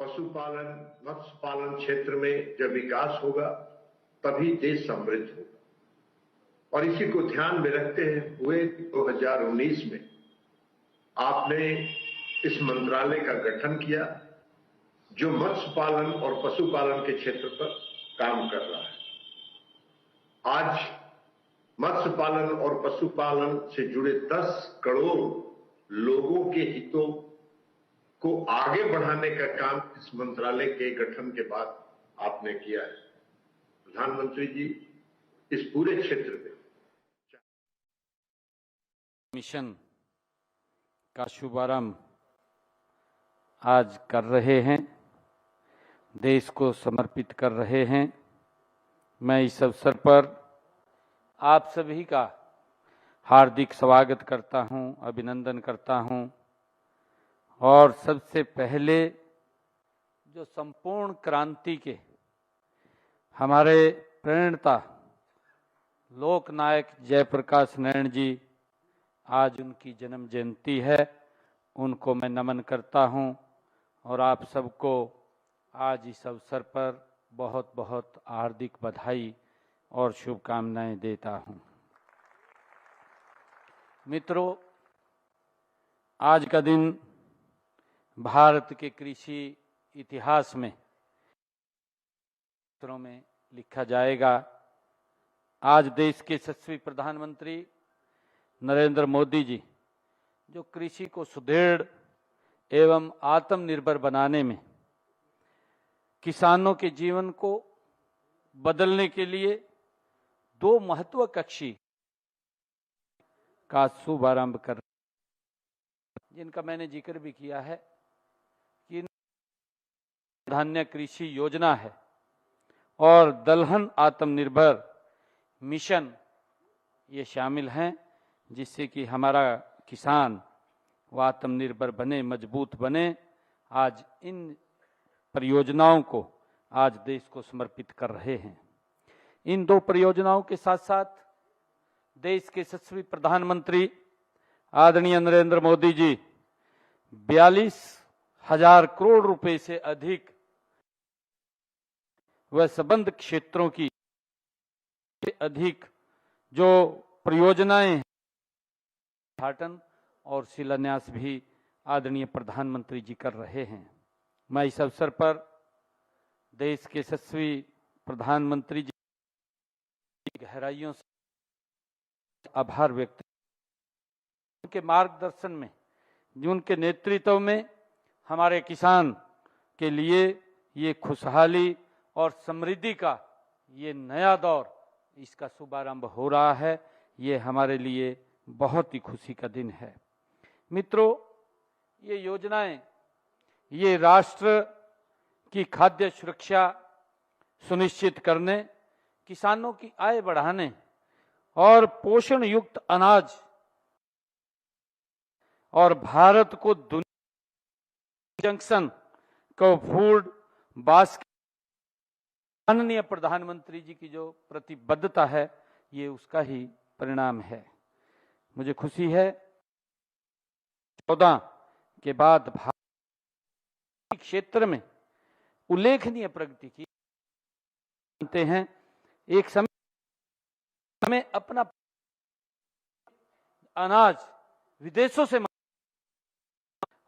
पशुपालन, मत्स्य पालन क्षेत्र में जब विकास होगा तभी देश समृद्ध होगा। और इसी को ध्यान में रखते हुए 2019 में आपने इस मंत्रालय का गठन किया जो मत्स्य पालन और पशुपालन के क्षेत्र पर काम कर रहा है। आज मत्स्य पालन और पशुपालन से जुड़े 10 करोड़ लोगों के हितों को आगे बढ़ाने का काम इस मंत्रालय के गठन के बाद आपने किया है। प्रधानमंत्री जी, इस पूरे क्षेत्र में मिशन का शुभारंभ आज कर रहे हैं, देश को समर्पित कर रहे हैं। मैं इस अवसर पर आप सभी का हार्दिक स्वागत करता हूं, अभिनंदन करता हूं। और सबसे पहले जो संपूर्ण क्रांति के हमारे प्रणेता लोकनायक जयप्रकाश नारायण जी, आज उनकी जन्म जयंती है, उनको मैं नमन करता हूं और आप सबको आज इस अवसर पर बहुत बहुत हार्दिक बधाई और शुभकामनाएं देता हूं। मित्रों, आज का दिन भारत के कृषि इतिहास में लिखा जाएगा। आज देश के यशस्वी प्रधानमंत्री नरेंद्र मोदी जी जो कृषि को सुदृढ़ एवं आत्मनिर्भर बनाने में, किसानों के जीवन को बदलने के लिए 2 महत्वाकांक्षी का शुभारंभ कर, जिनका मैंने जिक्र भी किया है कि धान्य कृषि योजना है और दलहन आत्मनिर्भर मिशन ये शामिल हैं, जिससे कि हमारा किसान वो आत्मनिर्भर बने, मजबूत बने। आज इन परियोजनाओं को आज देश को समर्पित कर रहे हैं। इन 2 परियोजनाओं के साथ साथ देश के यशस्वी प्रधानमंत्री आदरणीय नरेंद्र मोदी जी 42,000 करोड़ रुपए से अधिक व संबद्ध क्षेत्रों की अधिक जो परियोजनाएं उद्घाटन और शिलान्यास भी आदरणीय प्रधानमंत्री जी कर रहे हैं। मैं इस अवसर पर देश के यशस्वी प्रधानमंत्री जी की गहराइयों से आभार व्यक्त, उनके मार्गदर्शन में, उनके नेतृत्व में हमारे किसान के लिए ये खुशहाली और समृद्धि का ये नया दौर, इसका शुभारंभ हो रहा है। ये हमारे लिए बहुत ही खुशी का दिन है। मित्रों, ये योजनाएं ये राष्ट्र की खाद्य सुरक्षा सुनिश्चित करने, किसानों की आय बढ़ाने और पोषण युक्त अनाज और भारत को दुनिया जंक्शन को फूड बास्केट, माननीय प्रधानमंत्री जी की जो प्रतिबद्धता है, ये उसका ही परिणाम है। मुझे खुशी है 14 के बाद भारत क्षेत्र में उल्लेखनीय प्रगति की। जानते हैं एक समय हमें अपना अनाज विदेशों से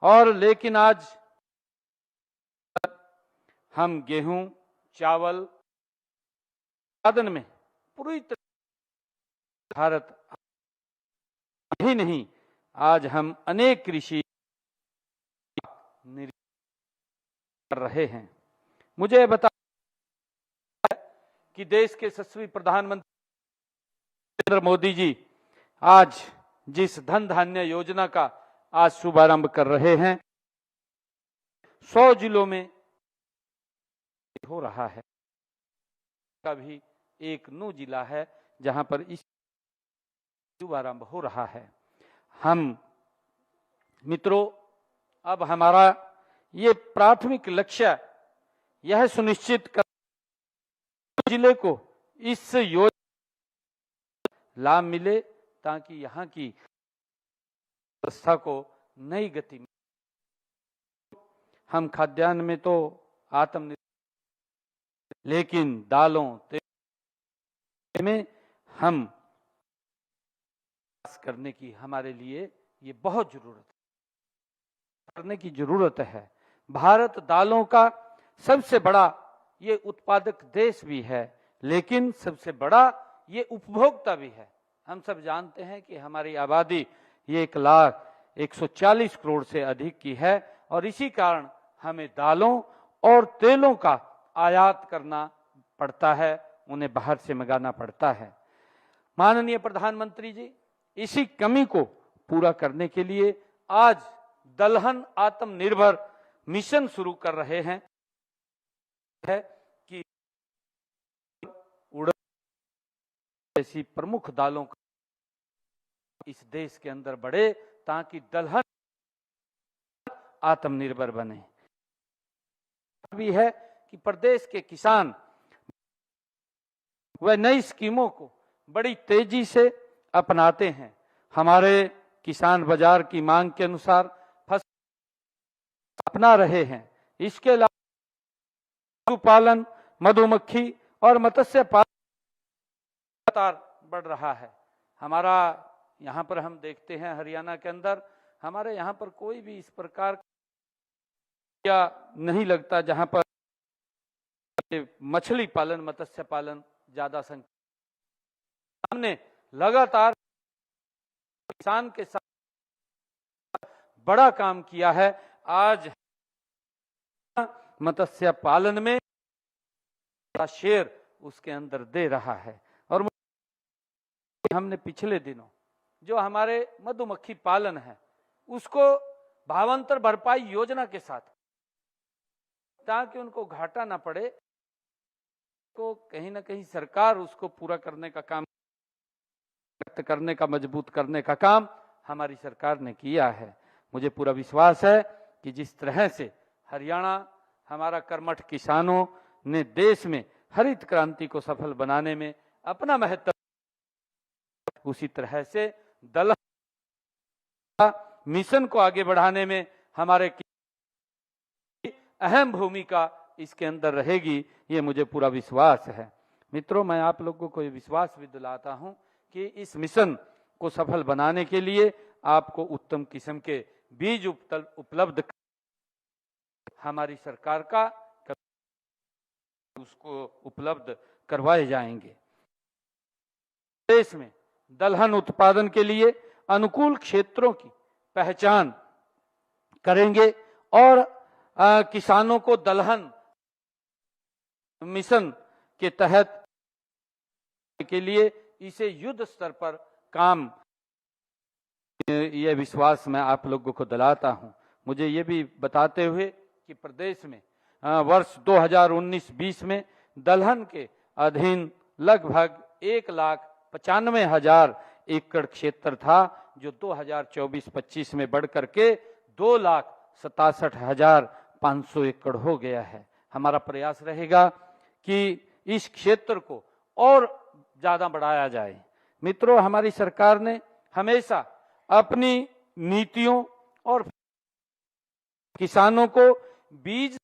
और लेकिन आज हम गेहूं, चावल उत्पादन में पूरी तरह भारत ही नहीं, आज हम अनेक कृषि कर रहे हैं। मुझे बता कि देश के यशस्वी प्रधानमंत्री नरेंद्र मोदी जी आज जिस धन धान्य योजना का आज शुभारंभ कर रहे हैं, 100 जिलों में हो रहा है। का भी एक नू जिला है जहां पर इस शुभारंभ हो रहा है। हम मित्रों, अब हमारा ये प्राथमिक लक्ष्य यह सुनिश्चित कर जिले को इस योजना लाभ मिले ताकि यहाँ की व्यवस्था को नई गति मिले। हम खाद्यान्न में तो आत्मनिर्भर, लेकिन दालों तेल में हम करने की हमारे लिए ये बहुत जरूरत करने की जरूरत है। भारत दालों का सबसे बड़ा ये उत्पादक देश भी है, लेकिन सबसे बड़ा ये उपभोक्ता भी है। हम सब जानते हैं कि हमारी आबादी ये 1,140 करोड़ से अधिक की है और इसी कारण हमें दालों और तेलों का आयात करना पड़ता है, उन्हें बाहर से मंगाना पड़ता है। माननीय प्रधानमंत्री जी, इसी कमी को पूरा करने के लिए आज दलहन आत्मनिर्भर मिशन शुरू कर रहे हैं है कि उड़द जैसी प्रमुख दालों का इस देश के अंदर बढ़े ताकि दलहन आत्मनिर्भर बने। भी है कि प्रदेश के किसान वह नई स्कीमों को बड़ी तेजी से अपनाते हैं। हमारे किसान बाजार की मांग के अनुसार फसल अपना रहे हैं। इसके अलावा पालन, मधुमक्खी और मत्स्य पालन लगातार बढ़ रहा है। हमारा यहाँ पर हम देखते हैं हरियाणा के अंदर हमारे यहाँ पर कोई भी इस प्रकार या नहीं लगता जहाँ पर मछली पालन, मत्स्य पालन ज्यादा संख्या। हमने लगातार किसान के साथ बड़ा काम किया है। आज मत्स्य पालन में शेयर उसके अंदर दे रहा है और हमने पिछले दिनों जो हमारे मधुमक्खी पालन है उसको भावांतर भरपाई योजना के साथ, ताकि उनको घाटा ना पड़े, को कहीं ना कहीं सरकार उसको पूरा करने का काम करने का मजबूत करने का काम हमारी सरकार ने किया है। मुझे पूरा विश्वास है कि जिस तरह से हरियाणा हमारा कर्मठ किसानों ने देश में हरित क्रांति को सफल बनाने में अपना महत्व, उसी तरह से दलहन मिशन को आगे बढ़ाने में हमारे अहम भूमिका इसके अंदर रहेगी, ये मुझे पूरा विश्वास है। मित्रों, मैं आप लोगों को ये विश्वास भी दिलाता हूं कि इस मिशन को सफल बनाने के लिए आपको उत्तम किस्म के बीज उपलब्ध हमारी सरकार का उसको उपलब्ध करवाए जाएंगे। देश में दलहन उत्पादन के लिए अनुकूल क्षेत्रों की पहचान करेंगे और किसानों को दलहन मिशन के तहत के लिए इसे युद्ध स्तर पर काम, यह विश्वास मैं आप लोगों को दिलाता हूं। मुझे ये भी बताते हुए कि प्रदेश में वर्ष 2019-20 में दलहन के अधीन लगभग 1,95,000 एकड़ क्षेत्र था, जो 2024-25 में बढ़ करके 2,67,500 एकड़ हो गया है। हमारा प्रयास रहेगा कि इस क्षेत्र को और ज्यादा बढ़ाया जाए। मित्रों, हमारी सरकार ने हमेशा अपनी नीतियों और किसानों को बीज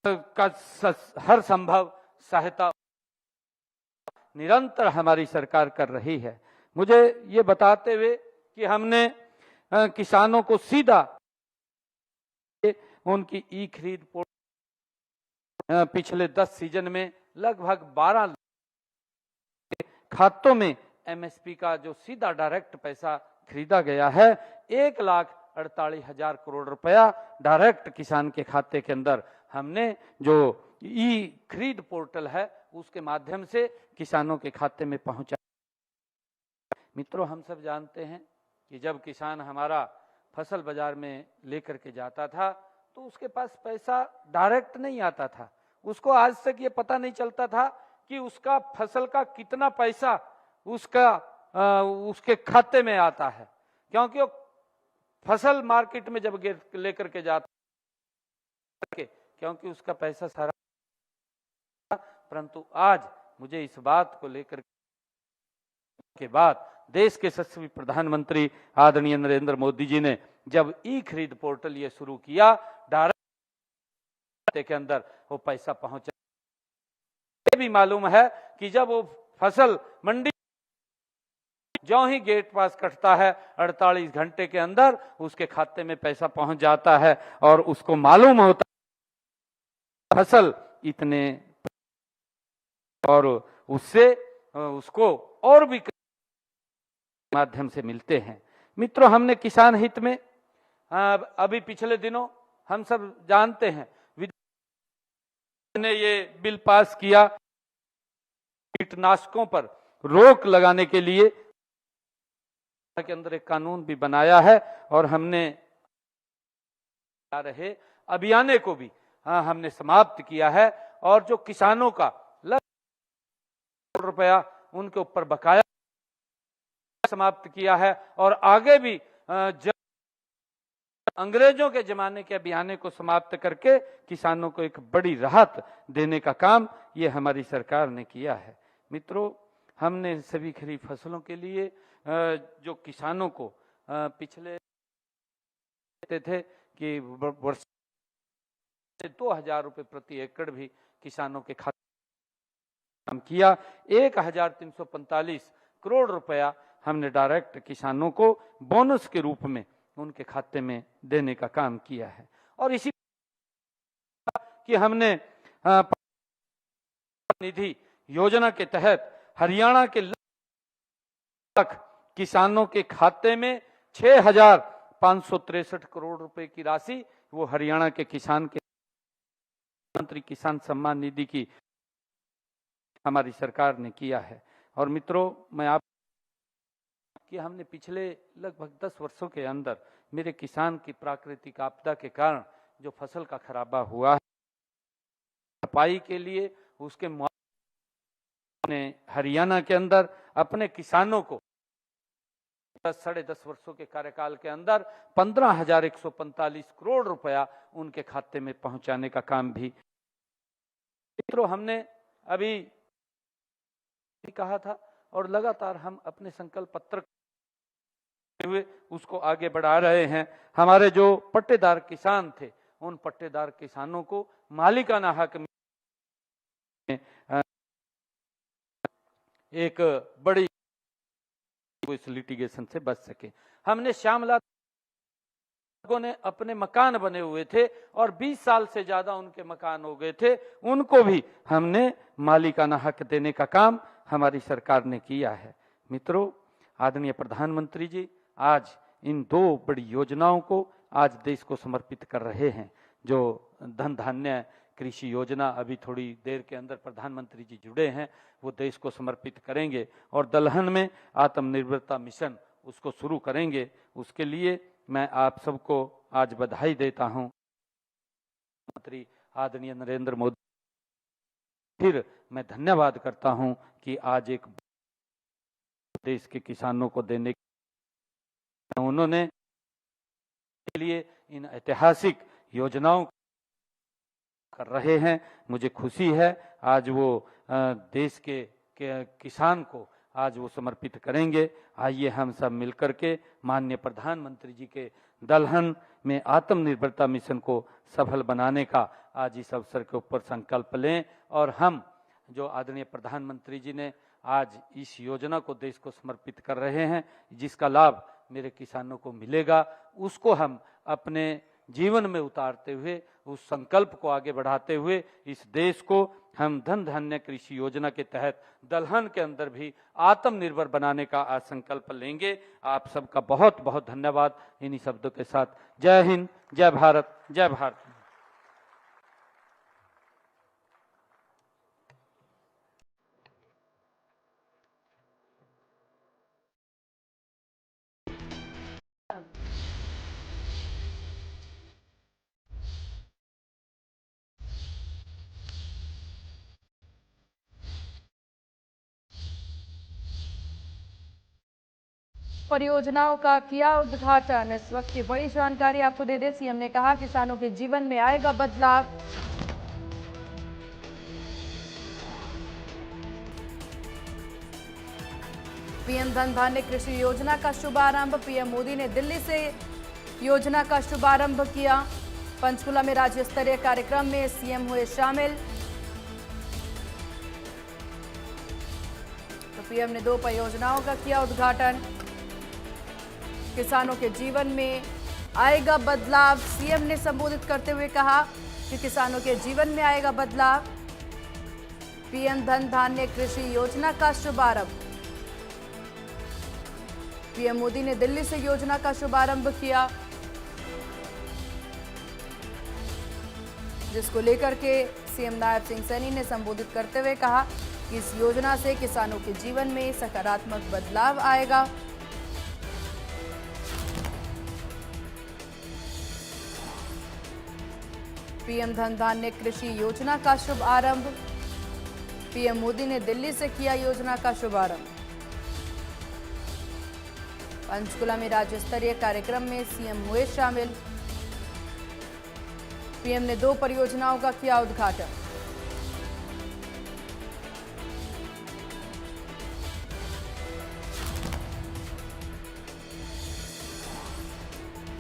का हर संभव सहायता निरंतर हमारी सरकार कर रही है। मुझे ये बताते हुए कि हमने किसानों को सीधा उनकी ई खरीद पोर्टल पिछले 10 सीजन में लगभग 12 खातों में एमएसपी का जो सीधा डायरेक्ट पैसा खरीदा गया है, 1,48,000 करोड़ रुपया डायरेक्ट किसान के खाते के अंदर हमने जो ई खरीद पोर्टल है उसके माध्यम से किसानों के खाते में पहुंचा। मित्रों, हम सब जानते हैं कि जब किसान हमारा फसल बाजार में लेकर के जाता था तो उसके पास पैसा डायरेक्ट नहीं आता था। उसको आज तक ये पता नहीं चलता था कि उसका फसल का कितना पैसा उसके खाते में आता है, क्योंकि वो फसल मार्केट में जब लेकर के जाता, क्योंकि उसका पैसा सारा। परंतु आज मुझे इस बात को लेकर के बाद देश के यशस्वी प्रधानमंत्री आदरणीय नरेंद्र मोदी जी ने जब ई खरीद पोर्टल ये शुरू किया, डायरेक्ट के अंदर वो पैसा पहुंचा। ये भी मालूम है कि जब वो फसल मंडी जो ही गेट पास कटता है 48 घंटे के अंदर उसके खाते में पैसा पहुंच जाता है और उसको मालूम होता है फसल इतने, और उससे उसको और भी माध्यम से मिलते हैं। मित्रों, हमने किसान हित में अभी पिछले दिनों हम सब जानते हैं ने ये बिल पास किया, कीटनाशकों पर रोक लगाने के लिए के अंदर एक कानून भी बनाया है और हमने आ रहे अभियान को भी हमने समाप्त किया है और जो किसानों का ₹1 उनके ऊपर बकाया समाप्त किया है और आगे भी अंग्रेजों के जमाने के अभियान को समाप्त करके किसानों को एक बड़ी राहत देने का काम ये हमारी सरकार ने किया है। मित्रों, हमने सभी खरीफ फसलों के लिए जो किसानों को पिछले थे कि वर्ष से 2000 रुपए प्रति एकड़ भी किसानों के खाते काम किया। 1345 करोड़ रुपया हमने डायरेक्ट किसानों को बोनस के रूप में उनके खाते में देने का काम किया है। और इसी कि हमने निधि योजना के तहत हरियाणा के लाख किसानों के खाते में 6563 करोड़ रुपए की राशि वो हरियाणा के किसान के मंत्री किसान सम्मान निधि की हमारी सरकार ने किया है। और मित्रों, मैं आप कि हमने पिछले लगभग 10 वर्षों के अंदर मेरे किसान की प्राकृतिक आपदा के कारण जो फसल का खराबा हुआ है सफाई के लिए उसके ने हरियाणा के अंदर अपने किसानों को 10-10.5 वर्षों के कार्यकाल के अंदर 15,145 करोड़ रुपया उनके खाते में पहुंचाने का काम भी मित्रों हमने अभी कहा था और लगातार हम अपने संकल्प पत्र हुए उसको आगे बढ़ा रहे हैं। हमारे जो पट्टेदार किसान थे उन पट्टेदार किसानों को मालिकाना हक में एक बड़ी इस लिटिगेशन से बच सके। हमने श्यामला ने अपने मकान बने हुए थे और 20 साल से ज्यादा उनके मकान हो गए थे, उनको भी हमने मालिकाना हक देने का काम हमारी सरकार ने किया है। मित्रों, आदरणीय प्रधानमंत्री जी आज इन 2 बड़ी योजनाओं को आज देश को समर्पित कर रहे हैं। जो धन धान्य कृषि योजना अभी थोड़ी देर के अंदर प्रधानमंत्री जी जुड़े हैं वो देश को समर्पित करेंगे और दलहन में आत्मनिर्भरता मिशन उसको शुरू करेंगे। उसके लिए मैं आप सबको आज बधाई देता हूं। मंत्री आदरणीय नरेंद्र मोदी, फिर मैं धन्यवाद करता हूं कि आज एक देश के किसानों को देने उन्होंने के लिए इन ऐतिहासिक योजनाओं कर रहे हैं। मुझे खुशी है आज वो देश के किसान को आज वो समर्पित करेंगे। आइए हम सब मिलकर के माननीय प्रधानमंत्री जी के दलहन में आत्मनिर्भरता मिशन को सफल बनाने का आज इस अवसर के ऊपर संकल्प लें और हम जो आदरणीय प्रधानमंत्री जी ने आज इस योजना को देश को समर्पित कर रहे हैं जिसका लाभ मेरे किसानों को मिलेगा उसको हम अपने जीवन में उतारते हुए उस संकल्प को आगे बढ़ाते हुए इस देश को हम धन धान्य कृषि योजना के तहत दलहन के अंदर भी आत्मनिर्भर बनाने का आज संकल्प लेंगे। आप सबका बहुत बहुत धन्यवाद। इन्हीं शब्दों के साथ जय हिंद, जय भारत, जय भारत। परियोजनाओं का किया उद्घाटन। इस वक्त की बड़ी जानकारी आपको दे दें, सीएम ने कहा किसानों के जीवन में आएगा बदलाव। पीएम धन धान्य कृषि योजना का शुभारंभ। पीएम मोदी ने दिल्ली से योजना का शुभारंभ किया। पंचकुला में राज्य स्तरीय कार्यक्रम में सीएम हुए शामिल। तो पीएम ने 2 परियोजनाओं का किया उद्घाटन। किसानों के जीवन में आएगा बदलाव, सीएम ने संबोधित करते हुए कहा कि किसानों के जीवन में आएगा बदलाव। पीएम धन धान्य कृषि योजना का शुभारंभ। पीएम मोदी ने दिल्ली से योजना का शुभारंभ किया, जिसको लेकर के सीएम नायब सिंह सैनी ने संबोधित करते हुए कहा कि इस योजना से किसानों के जीवन में सकारात्मक बदलाव आएगा। पीएम धन धान्य कृषि योजना का शुभारंभ। पीएम मोदी ने दिल्ली से किया योजना का शुभारंभ। पंचकुला में राज्य स्तरीय कार्यक्रम में सीएम हुए शामिल। पीएम ने 2 परियोजनाओं का किया उद्घाटन।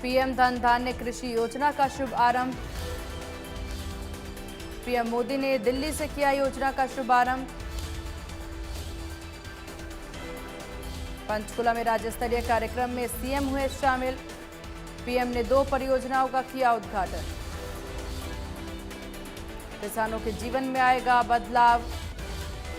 पीएम धन धान्य कृषि योजना का शुभारंभ। पीएम मोदी ने दिल्ली से किया योजना का शुभारंभ। पंचकुला में राज्य स्तरीय कार्यक्रम में सीएम हुए शामिल। पीएम ने 2 परियोजनाओं का किया उद्घाटन। किसानों के जीवन में आएगा बदलाव।